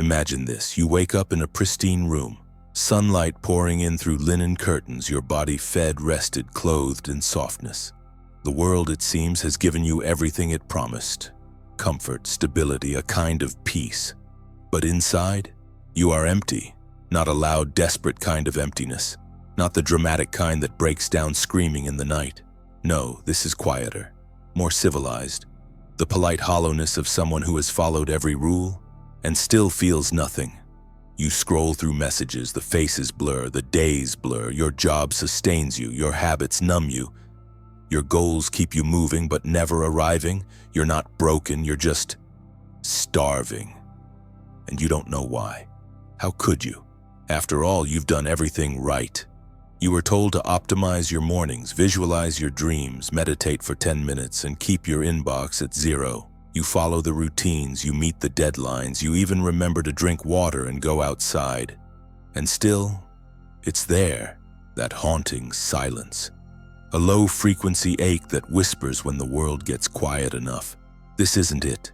Imagine this. You wake up in a pristine room, sunlight pouring in through linen curtains, your body fed, rested, clothed in softness. The world, it seems, has given you everything it promised: comfort, stability, a kind of peace. But inside, you are empty, not a loud, desperate kind of emptiness, not the dramatic kind that breaks down screaming in the night. No, this is quieter, more civilized, the polite hollowness of someone who has followed every rule and still feels nothing. You scroll through messages, the faces blur, the days blur, your job sustains you, your habits numb you. Your goals keep you moving but never arriving. You're not broken, you're just starving. And you don't know why. How could you? After all, you've done everything right. You were told to optimize your mornings, visualize your dreams, meditate for 10 minutes, and keep your inbox at 0. You follow the routines, you meet the deadlines, you even remember to drink water and go outside. And still, it's there, that haunting silence. A low-frequency ache that whispers when the world gets quiet enough. This isn't it.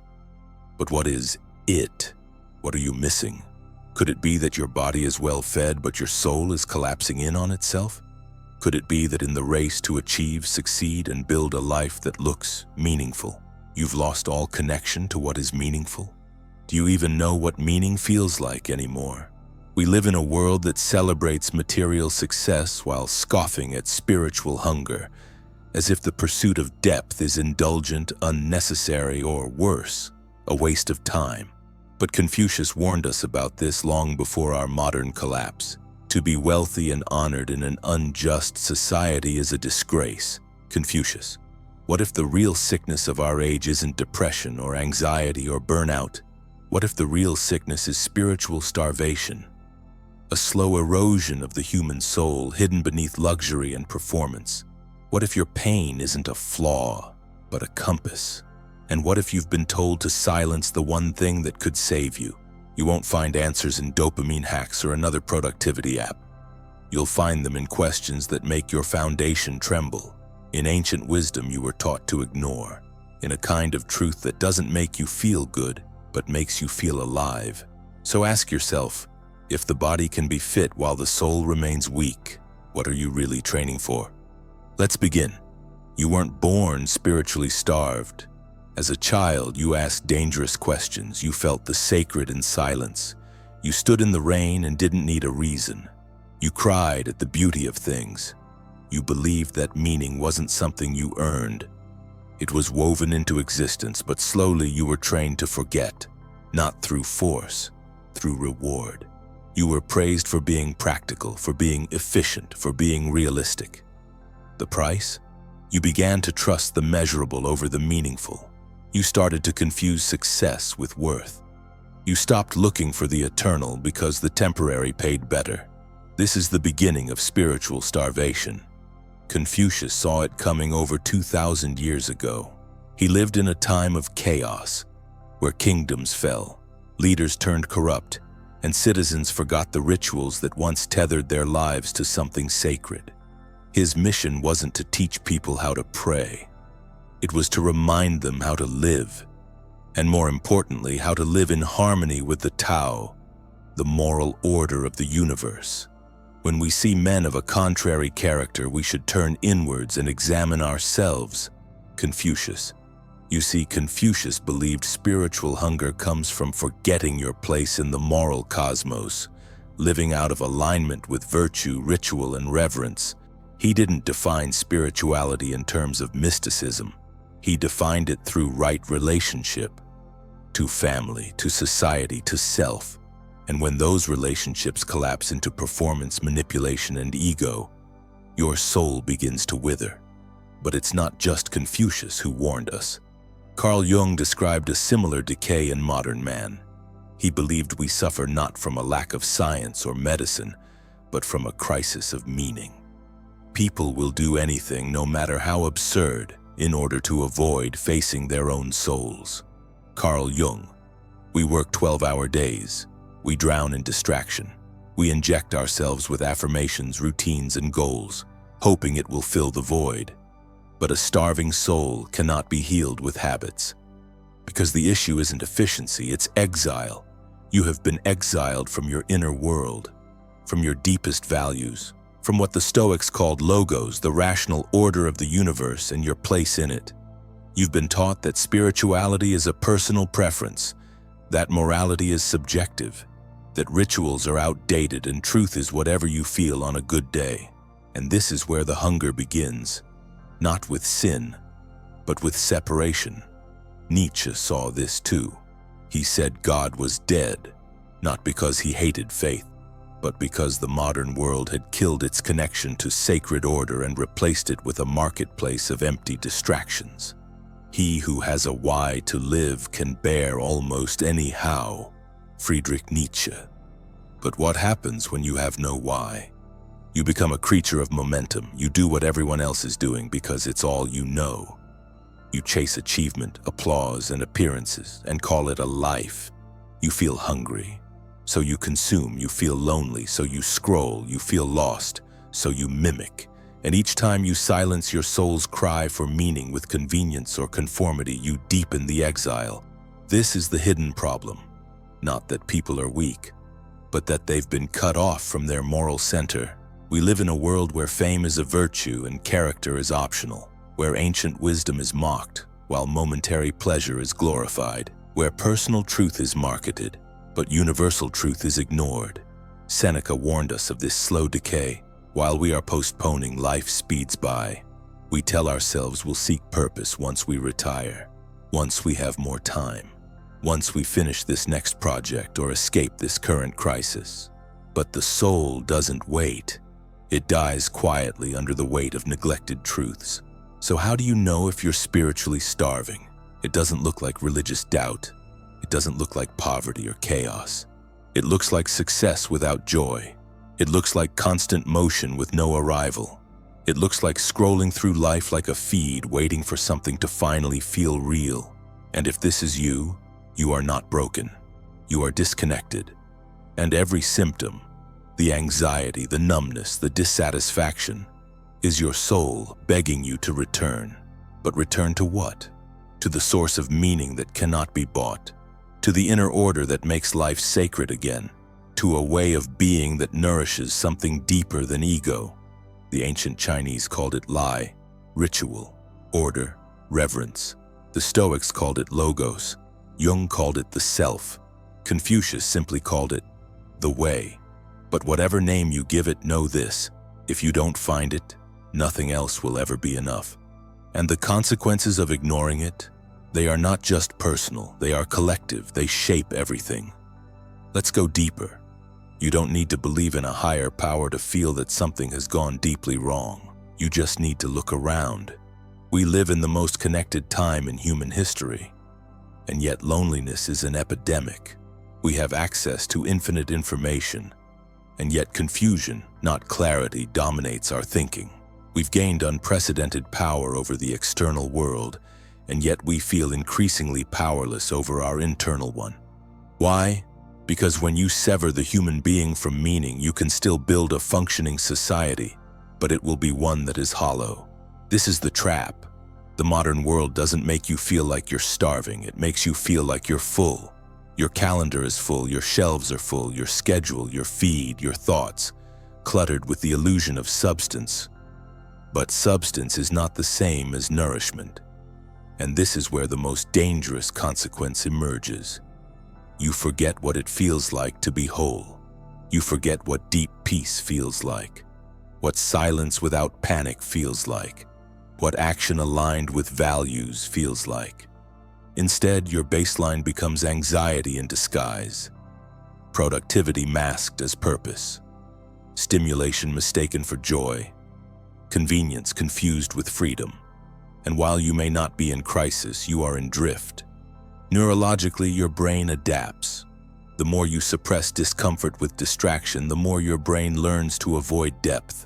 But what is it? What are you missing? Could it be that your body is well fed, but your soul is collapsing in on itself? Could it be that in the race to achieve, succeed, and build a life that looks meaningful, you've lost all connection to what is meaningful? Do you even know what meaning feels like anymore? We live in a world that celebrates material success while scoffing at spiritual hunger, as if the pursuit of depth is indulgent, unnecessary, or worse, a waste of time. But Confucius warned us about this long before our modern collapse. To be wealthy and honored in an unjust society is a disgrace. Confucius. What if the real sickness of our age isn't depression or anxiety or burnout? What if the real sickness is spiritual starvation? A slow erosion of the human soul hidden beneath luxury and performance. What if your pain isn't a flaw, but a compass? And what if you've been told to silence the one thing that could save you? You won't find answers in dopamine hacks or another productivity app. You'll find them in questions that make your foundation tremble, in ancient wisdom you were taught to ignore, in a kind of truth that doesn't make you feel good, but makes you feel alive. So ask yourself, if the body can be fit while the soul remains weak, what are you really training for? Let's begin. You weren't born spiritually starved. As a child, you asked dangerous questions. You felt the sacred in silence. You stood in the rain and didn't need a reason. You cried at the beauty of things. You believed that meaning wasn't something you earned. It was woven into existence, but slowly you were trained to forget, not through force, through reward. You were praised for being practical, for being efficient, for being realistic. The price? You began to trust the measurable over the meaningful. You started to confuse success with worth. You stopped looking for the eternal because the temporary paid better. This is the beginning of spiritual starvation. Confucius saw it coming over 2,000 years ago. He lived in a time of chaos, where kingdoms fell, leaders turned corrupt, and citizens forgot the rituals that once tethered their lives to something sacred. His mission wasn't to teach people how to pray. It was to remind them how to live, and more importantly, how to live in harmony with the Tao, the moral order of the universe. When we see men of a contrary character, we should turn inwards and examine ourselves. Confucius. You see, Confucius believed spiritual hunger comes from forgetting your place in the moral cosmos, living out of alignment with virtue, ritual, and reverence. He didn't define spirituality in terms of mysticism. He defined it through right relationship, to family, to society, to self. And when those relationships collapse into performance, manipulation, and ego, your soul begins to wither. But it's not just Confucius who warned us. Carl Jung described a similar decay in modern man. He believed we suffer not from a lack of science or medicine, but from a crisis of meaning. People will do anything, no matter how absurd, in order to avoid facing their own souls. Carl Jung. We work 12-hour days. We drown in distraction. We inject ourselves with affirmations, routines, and goals, hoping it will fill the void. But a starving soul cannot be healed with habits. Because the issue isn't efficiency, it's exile. You have been exiled from your inner world, from your deepest values, from what the Stoics called logos, the rational order of the universe and your place in it. You've been taught that spirituality is a personal preference, that morality is subjective, that rituals are outdated and truth is whatever you feel on a good day. And this is where the hunger begins, not with sin, but with separation. Nietzsche saw this too. He said God was dead, not because he hated faith, but because the modern world had killed its connection to sacred order and replaced it with a marketplace of empty distractions. He who has a why to live can bear almost any how. Friedrich Nietzsche. But what happens when you have no why? You become a creature of momentum. You do what everyone else is doing because it's all you know. You chase achievement, applause, and appearances, and call it a life. You feel hungry, so you consume. You feel lonely, so you scroll. You feel lost, so you mimic. And each time you silence your soul's cry for meaning with convenience or conformity, you deepen the exile. This is the hidden problem. Not that people are weak, but that they've been cut off from their moral center. We live in a world where fame is a virtue and character is optional, where ancient wisdom is mocked, while momentary pleasure is glorified, where personal truth is marketed, but universal truth is ignored. Seneca warned us of this slow decay. While we are postponing, life speeds by. We tell ourselves we'll seek purpose once we retire, once we have more time, once we finish this next project or escape this current crisis. But the soul doesn't wait. It dies quietly under the weight of neglected truths. So how do you know if you're spiritually starving? It doesn't look like religious doubt. It doesn't look like poverty or chaos. It looks like success without joy. It looks like constant motion with no arrival. It looks like scrolling through life like a feed, waiting for something to finally feel real. And if this is you, you are not broken. You are disconnected. And every symptom, the anxiety, the numbness, the dissatisfaction, is your soul begging you to return. But return to what? To the source of meaning that cannot be bought. To the inner order that makes life sacred again. To a way of being that nourishes something deeper than ego. The ancient Chinese called it Lai, ritual, order, reverence. The Stoics called it logos. Jung called it the self. Confucius simply called it the way. But whatever name you give it, know this: if you don't find it, nothing else will ever be enough. And the consequences of ignoring it, they are not just personal, they are collective, they shape everything. Let's go deeper. You don't need to believe in a higher power to feel that something has gone deeply wrong. You just need to look around. We live in the most connected time in human history, and yet loneliness is an epidemic. We have access to infinite information, and yet confusion, not clarity, dominates our thinking. We've gained unprecedented power over the external world, and yet we feel increasingly powerless over our internal one. Why? Because when you sever the human being from meaning, you can still build a functioning society, but it will be one that is hollow. This is the trap. The modern world doesn't make you feel like you're starving. It makes you feel like you're full. Your calendar is full, your shelves are full, your schedule, your feed, your thoughts, cluttered with the illusion of substance. But substance is not the same as nourishment. And this is where the most dangerous consequence emerges. You forget what it feels like to be whole. You forget what deep peace feels like, what silence without panic feels like, what action aligned with values feels like. Instead, your baseline becomes anxiety in disguise, productivity masked as purpose, stimulation mistaken for joy, convenience confused with freedom. And while you may not be in crisis, you are in drift. Neurologically, your brain adapts. The more you suppress discomfort with distraction, the more your brain learns to avoid depth.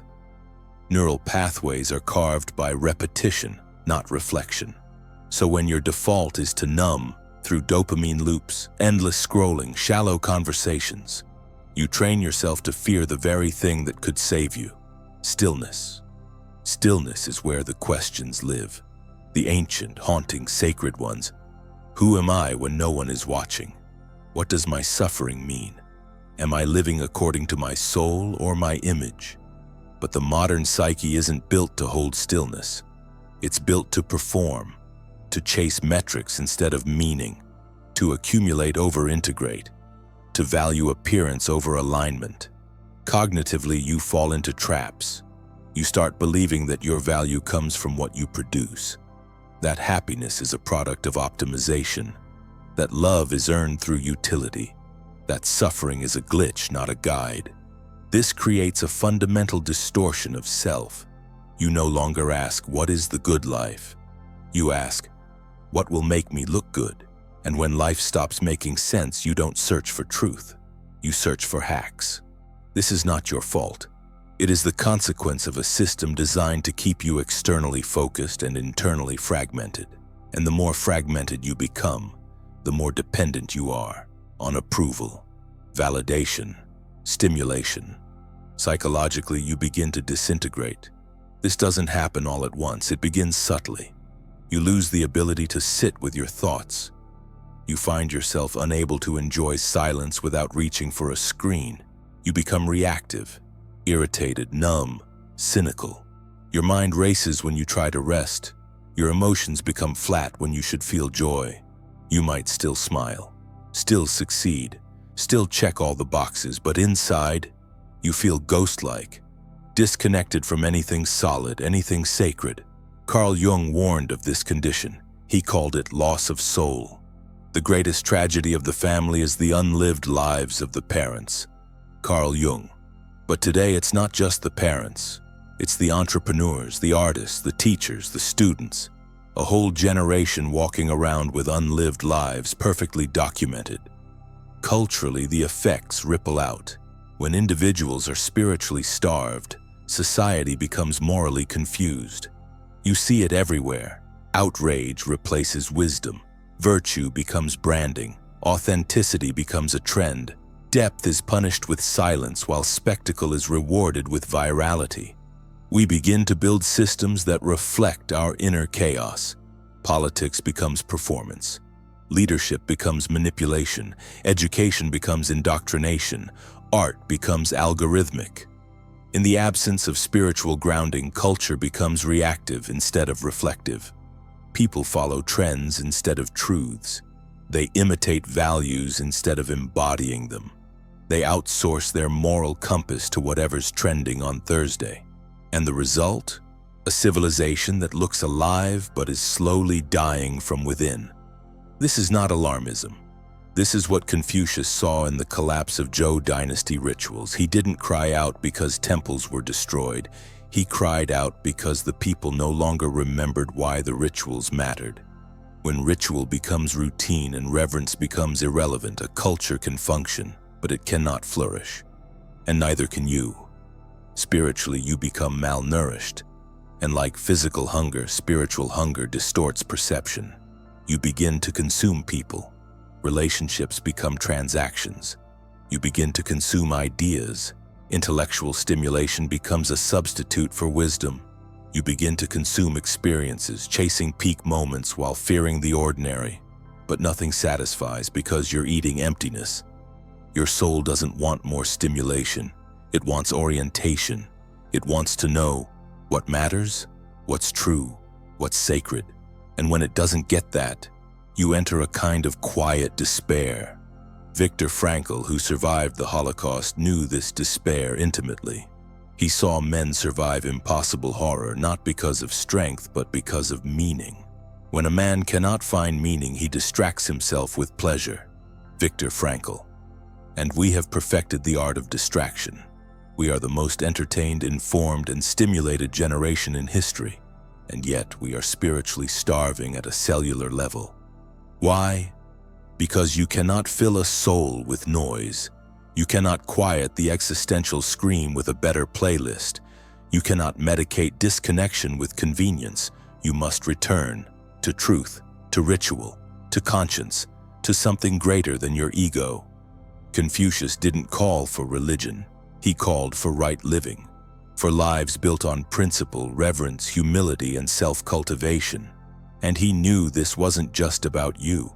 Neural pathways are carved by repetition, not reflection. So when your default is to numb through dopamine loops, endless scrolling, shallow conversations, you train yourself to fear the very thing that could save you: stillness. Stillness is where the questions live, the ancient, haunting, sacred ones. Who am I when no one is watching? What does my suffering mean? Am I living according to my soul or my image? But the modern psyche isn't built to hold stillness. It's built to perform, to chase metrics instead of meaning, to accumulate over integrate, to value appearance over alignment. Cognitively, you fall into traps. You start believing that your value comes from what you produce, that happiness is a product of optimization, that love is earned through utility, that suffering is a glitch, not a guide. This creates a fundamental distortion of self. You no longer ask, what is the good life? You ask, what will make me look good? And when life stops making sense, you don't search for truth. You search for hacks. This is not your fault. It is the consequence of a system designed to keep you externally focused and internally fragmented. And the more fragmented you become, the more dependent you are on approval, validation, stimulation. Psychologically, you begin to disintegrate. This doesn't happen all at once. It begins subtly. You lose the ability to sit with your thoughts. You find yourself unable to enjoy silence without reaching for a screen. You become reactive, irritated, numb, cynical. Your mind races when you try to rest. Your emotions become flat when you should feel joy. You might still smile, still succeed, still check all the boxes, but inside, you feel ghost-like, disconnected from anything solid, anything sacred. Carl Jung warned of this condition. He called it loss of soul. The greatest tragedy of the family is the unlived lives of the parents. Carl Jung. But today it's not just the parents. It's the entrepreneurs, the artists, the teachers, the students. A whole generation walking around with unlived lives perfectly documented. Culturally, the effects ripple out. When individuals are spiritually starved, society becomes morally confused. You see it everywhere. Outrage replaces wisdom. Virtue becomes branding. Authenticity becomes a trend. Depth is punished with silence while spectacle is rewarded with virality. We begin to build systems that reflect our inner chaos. Politics becomes performance. Leadership becomes manipulation. Education becomes indoctrination. Art becomes algorithmic. In the absence of spiritual grounding, culture becomes reactive instead of reflective. People follow trends instead of truths. They imitate values instead of embodying them. They outsource their moral compass to whatever's trending on Thursday. And the result? A civilization that looks alive but is slowly dying from within. This is not alarmism. This is what Confucius saw in the collapse of Zhou dynasty rituals. He didn't cry out because temples were destroyed. He cried out because the people no longer remembered why the rituals mattered. When ritual becomes routine and reverence becomes irrelevant, a culture can function, but it cannot flourish. And neither can you. Spiritually, you become malnourished. And like physical hunger, spiritual hunger distorts perception. You begin to consume people. Relationships become transactions. You begin to consume ideas. Intellectual stimulation becomes a substitute for wisdom. You begin to consume experiences, chasing peak moments while fearing the ordinary. But nothing satisfies because you're eating emptiness. Your soul doesn't want more stimulation. It wants orientation. It wants to know what matters, what's true, what's sacred. And when it doesn't get that, you enter a kind of quiet despair. Viktor Frankl, who survived the Holocaust, knew this despair intimately. He saw men survive impossible horror not because of strength but because of meaning. When a man cannot find meaning, he distracts himself with pleasure. Viktor Frankl. And we have perfected the art of distraction. We are the most entertained, informed, and stimulated generation in history. And yet we are spiritually starving at a cellular level. Why? Because you cannot fill a soul with noise. You cannot quiet the existential scream with a better playlist. You cannot medicate disconnection with convenience. You must return to truth, to ritual, to conscience, to something greater than your ego. Confucius didn't call for religion. He called for right living, for lives built on principle, reverence, humility, and self-cultivation. And he knew this wasn't just about you.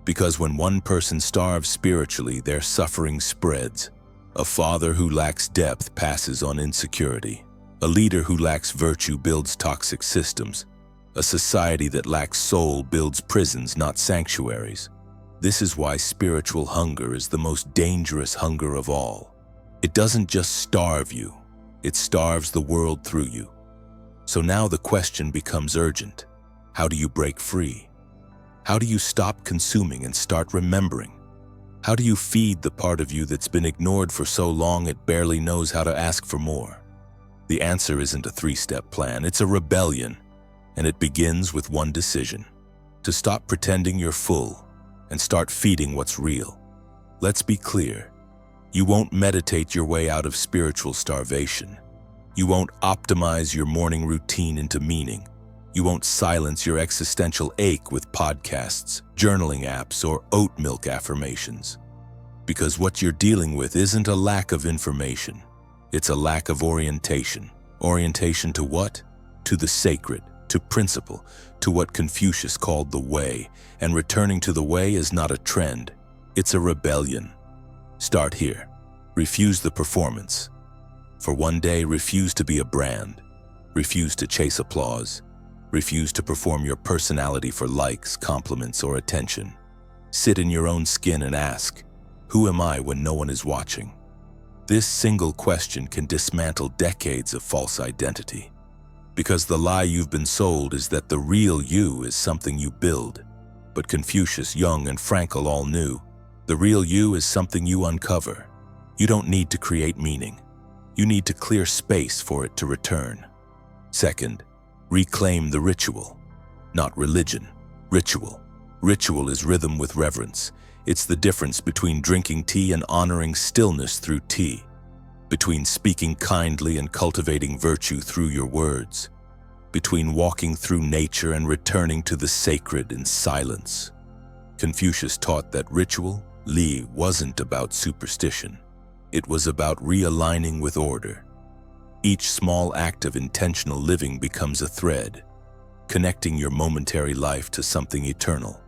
Because when one person starves spiritually, their suffering spreads. A father who lacks depth passes on insecurity. A leader who lacks virtue builds toxic systems. A society that lacks soul builds prisons, not sanctuaries. This is why spiritual hunger is the most dangerous hunger of all. It doesn't just starve you, it starves the world through you. So now the question becomes urgent. How do you break free? How do you stop consuming and start remembering? How do you feed the part of you that's been ignored for so long it barely knows how to ask for more? The answer isn't a three-step plan, it's a rebellion. And it begins with one decision: to stop pretending you're full and start feeding what's real. Let's be clear. You won't meditate your way out of spiritual starvation. You won't optimize your morning routine into meaning. You won't silence your existential ache with podcasts, journaling apps, or oat milk affirmations. Because what you're dealing with isn't a lack of information. It's a lack of orientation. Orientation to what? To the sacred, to principle, to what Confucius called the way. And returning to the way is not a trend. It's a rebellion. Start here. Refuse the performance. For one day, refuse to be a brand. Refuse to chase applause. Refuse to perform your personality for likes, compliments, or attention. Sit in your own skin and ask, who am I when no one is watching? This single question can dismantle decades of false identity. Because the lie you've been sold is that the real you is something you build. But Confucius, Jung, and Frankl all knew, the real you is something you uncover. You don't need to create meaning. You need to clear space for it to return. Second, reclaim the ritual, not religion. Ritual. Ritual is rhythm with reverence. It's the difference between drinking tea and honoring stillness through tea, between speaking kindly and cultivating virtue through your words, between walking through nature and returning to the sacred in silence. Confucius taught that ritual, Li, wasn't about superstition. It was about realigning with order. Each small act of intentional living becomes a thread, connecting your momentary life to something eternal.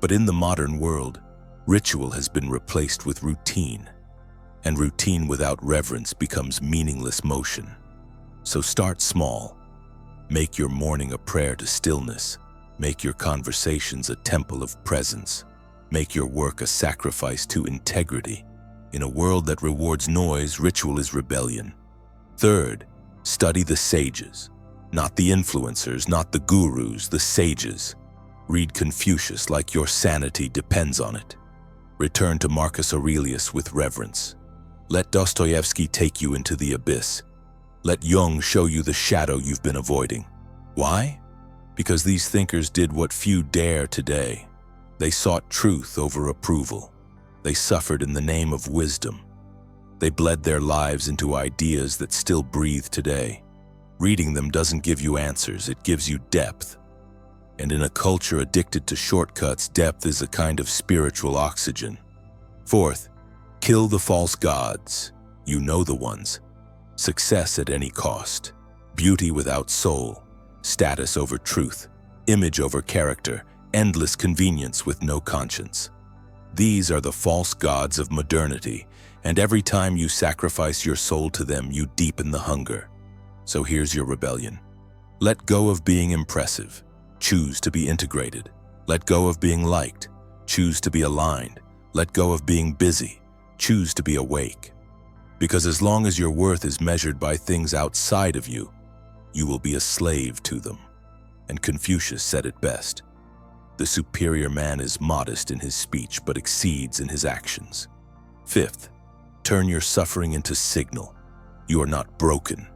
But in the modern world, ritual has been replaced with routine, and routine without reverence becomes meaningless motion. So start small. Make your morning a prayer to stillness. Make your conversations a temple of presence. Make your work a sacrifice to integrity. In a world that rewards noise, ritual is rebellion. Third, study the sages. Not the influencers, not the gurus, the sages. Read Confucius like your sanity depends on it. Return to Marcus Aurelius with reverence. Let Dostoevsky take you into the abyss. Let Jung show you the shadow you've been avoiding. Why? Because these thinkers did what few dare today. They sought truth over approval. They suffered in the name of wisdom. They bled their lives into ideas that still breathe today. Reading them doesn't give you answers, it gives you depth. And in a culture addicted to shortcuts, depth is a kind of spiritual oxygen. Fourth, kill the false gods. You know the ones. Success at any cost. Beauty without soul. Status over truth. Image over character. Endless convenience with no conscience. These are the false gods of modernity, and every time you sacrifice your soul to them, you deepen the hunger. So here's your rebellion. Let go of being impressive. Choose to be integrated. Let go of being liked. Choose to be aligned. Let go of being busy. Choose to be awake. Because as long as your worth is measured by things outside of you, you will be a slave to them. And Confucius said it best. The superior man is modest in his speech but exceeds in his actions. Fifth, turn your suffering into signal. You are not broken.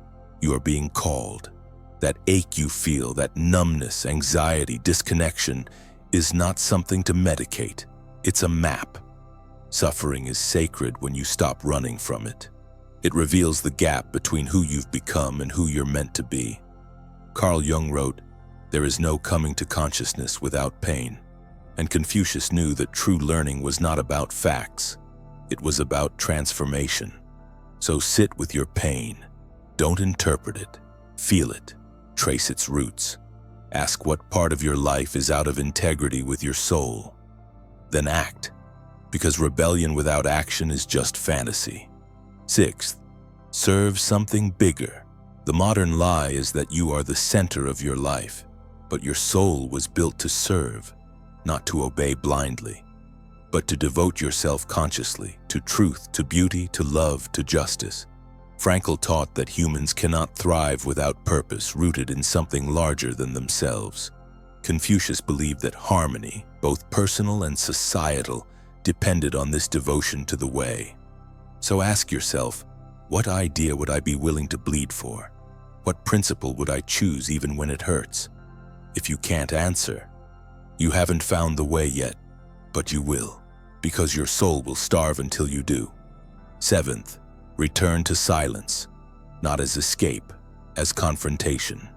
You are being called. That ache you feel, that numbness, anxiety, disconnection, is not something to medicate. It's a map. Suffering is sacred when you stop running from it. It reveals the gap between who you've become and who you're meant to be. Carl Jung wrote, "There is no coming to consciousness without pain." And Confucius knew that true learning was not about facts. It was about transformation. So sit with your pain. Don't interpret it. Feel it. Trace its roots. Ask what part of your life is out of integrity with your soul. then act, because rebellion without action is just fantasy. Sixth, serve something bigger. The modern lie is that you are the center of your life, but your soul was built to serve, not to obey blindly, but to devote yourself consciously to truth, to beauty, to love, to justice. Frankl taught that humans cannot thrive without purpose rooted in something larger than themselves. Confucius believed that harmony, both personal and societal, depended on this devotion to the way. So ask yourself, what idea would I be willing to bleed for? What principle would I choose even when it hurts? If you can't answer, you haven't found the way yet, but you will, because your soul will starve until you do. Seventh, return to silence, not as escape, as confrontation.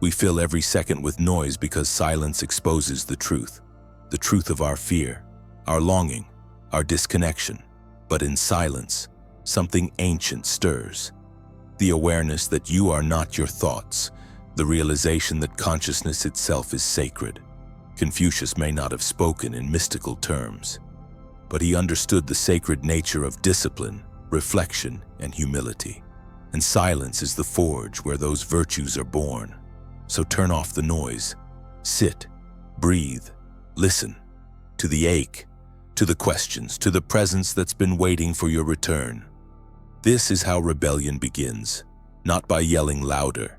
We fill every second with noise because silence exposes the truth of our fear, our longing, our disconnection. But in silence, something ancient stirs. The awareness that you are not your thoughts, the realization that consciousness itself is sacred. Confucius may not have spoken in mystical terms, but he understood the sacred nature of discipline, reflection, and humility. And silence is the forge where those virtues are born. So turn off the noise, sit, breathe, listen to the ache, to the questions, to the presence that's been waiting for your return. This is how rebellion begins, not by yelling louder,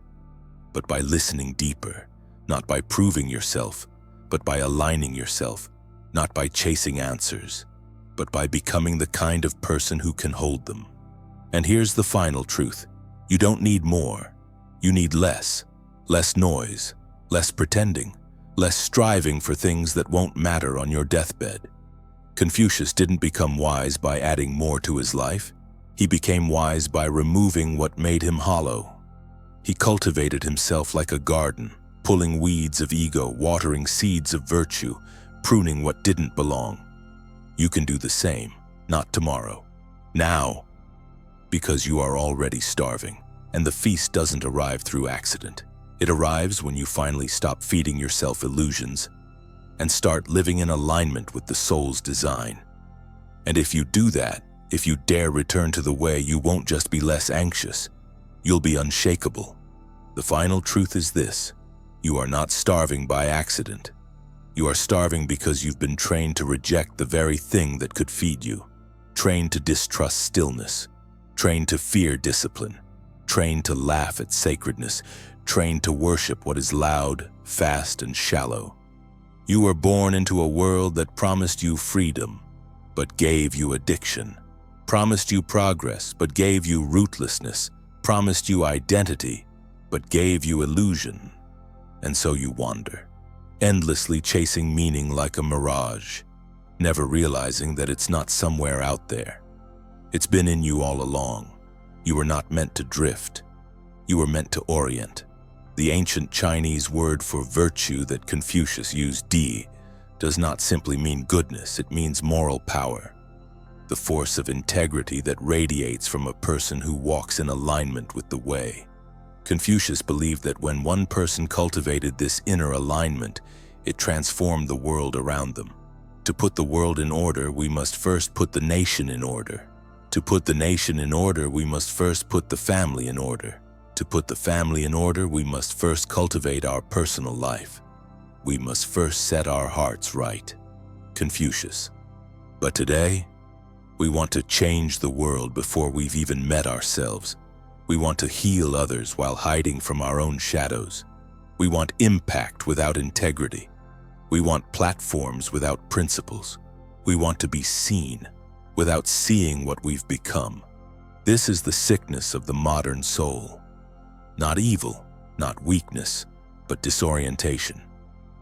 but by listening deeper, not by proving yourself, but by aligning yourself, not by chasing answers, but by becoming the kind of person who can hold them. And here's the final truth. You don't need more. You need less. Less noise, less pretending, less striving for things that won't matter on your deathbed. Confucius didn't become wise by adding more to his life. He became wise by removing what made him hollow. He cultivated himself like a garden, pulling weeds of ego, watering seeds of virtue, pruning what didn't belong. You can do the same, not tomorrow, now, because you are already starving, and the feast doesn't arrive through accident. It arrives when you finally stop feeding yourself illusions and start living in alignment with the soul's design. And if you do that, if you dare return to the way, you won't just be less anxious, you'll be unshakable. The final truth is this: you are not starving by accident. You are starving because you've been trained to reject the very thing that could feed you, trained to distrust stillness, trained to fear discipline, trained to laugh at sacredness, trained to worship what is loud, fast, and shallow. You were born into a world that promised you freedom, but gave you addiction, promised you progress, but gave you rootlessness, promised you identity, but gave you illusion. And so you wander, endlessly chasing meaning like a mirage, never realizing that it's not somewhere out there. It's been in you all along. You were not meant to drift. You were meant to orient. The ancient Chinese word for virtue that Confucius used, di, does not simply mean goodness, it means moral power. The force of integrity that radiates from a person who walks in alignment with the way. Confucius believed that when one person cultivated this inner alignment, it transformed the world around them. To put the world in order, we must first put the nation in order. To put the nation in order, we must first put the family in order. To put the family in order, we must first cultivate our personal life. We must first set our hearts right. Confucius. But today, we want to change the world before we've even met ourselves. We want to heal others while hiding from our own shadows. We want impact without integrity. We want platforms without principles. We want to be seen without seeing what we've become. This is the sickness of the modern soul. Not evil, not weakness, but disorientation.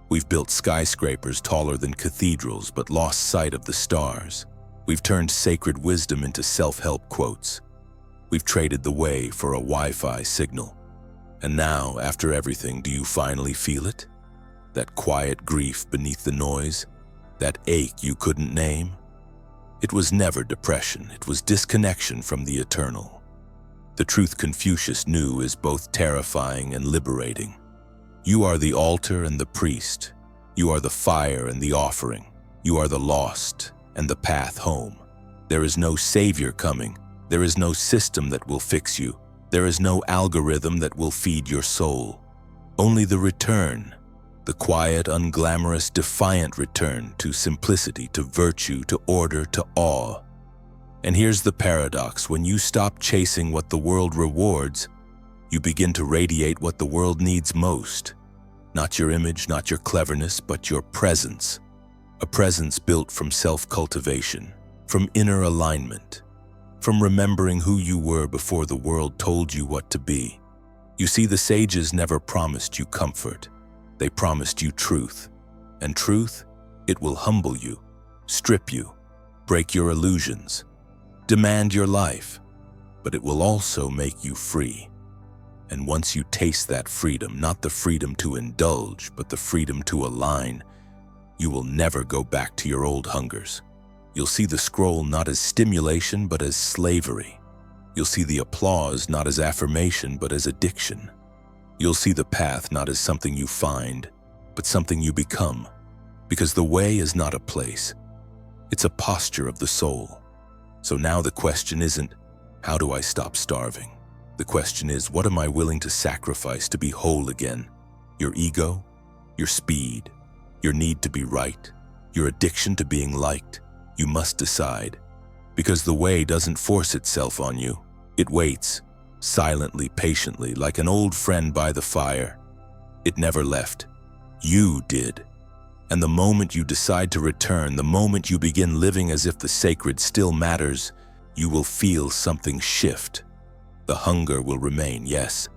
We've built skyscrapers taller than cathedrals but lost sight of the stars. We've turned sacred wisdom into self-help quotes. We've traded the way for a Wi-Fi signal. And now, after everything, do you finally feel it? That quiet grief beneath the noise? That ache you couldn't name? It was never depression, it was disconnection from the eternal. The truth Confucius knew is both terrifying and liberating. You are the altar and the priest. You are the fire and the offering. You are the lost and the path home. There is no savior coming. There is no system that will fix you. There is no algorithm that will feed your soul. Only the return, the quiet, unglamorous, defiant return to simplicity, to virtue, to order, to awe. And here's the paradox: when you stop chasing what the world rewards, you begin to radiate what the world needs most. Not your image, not your cleverness, but your presence. A presence built from self-cultivation, from inner alignment, from remembering who you were before the world told you what to be. You see, the sages never promised you comfort. They promised you truth. And truth, it will humble you, strip you, break your illusions, demand your life, but it will also make you free. And once you taste that freedom, not the freedom to indulge, but the freedom to align, you will never go back to your old hungers. You'll see the scroll not as stimulation, but as slavery. You'll see the applause not as affirmation, but as addiction. You'll see the path not as something you find, but something you become. Because the way is not a place. It's a posture of the soul. So now the question isn't, how do I stop starving? The question is, what am I willing to sacrifice to be whole again? Your ego, your speed, your need to be right, your addiction to being liked. You must decide. Because the way doesn't force itself on you. It waits, silently, patiently, like an old friend by the fire. It never left. You did. And the moment you decide to return, the moment you begin living as if the sacred still matters, you will feel something shift. The hunger will remain, yes,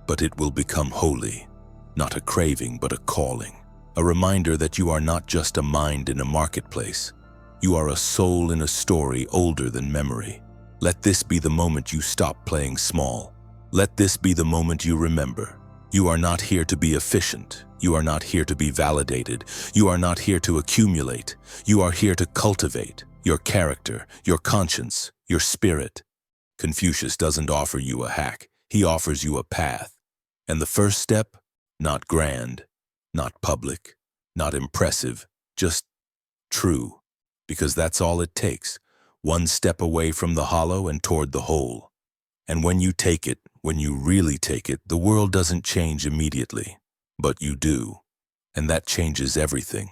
but it will become holy. Not a craving, but a calling. A reminder that you are not just a mind in a marketplace. You are a soul in a story older than memory. Let this be the moment you stop playing small. Let this be the moment you remember. You are not here to be efficient. You are not here to be validated. You are not here to accumulate. You are here to cultivate your character, your conscience, your spirit. Confucius doesn't offer you a hack. He offers you a path. And the first step, not grand, not public, not impressive, just true. Because that's all it takes. One step away from the hollow and toward the whole. And when you take it, when you really take it, the world doesn't change immediately. But you do. And that changes everything.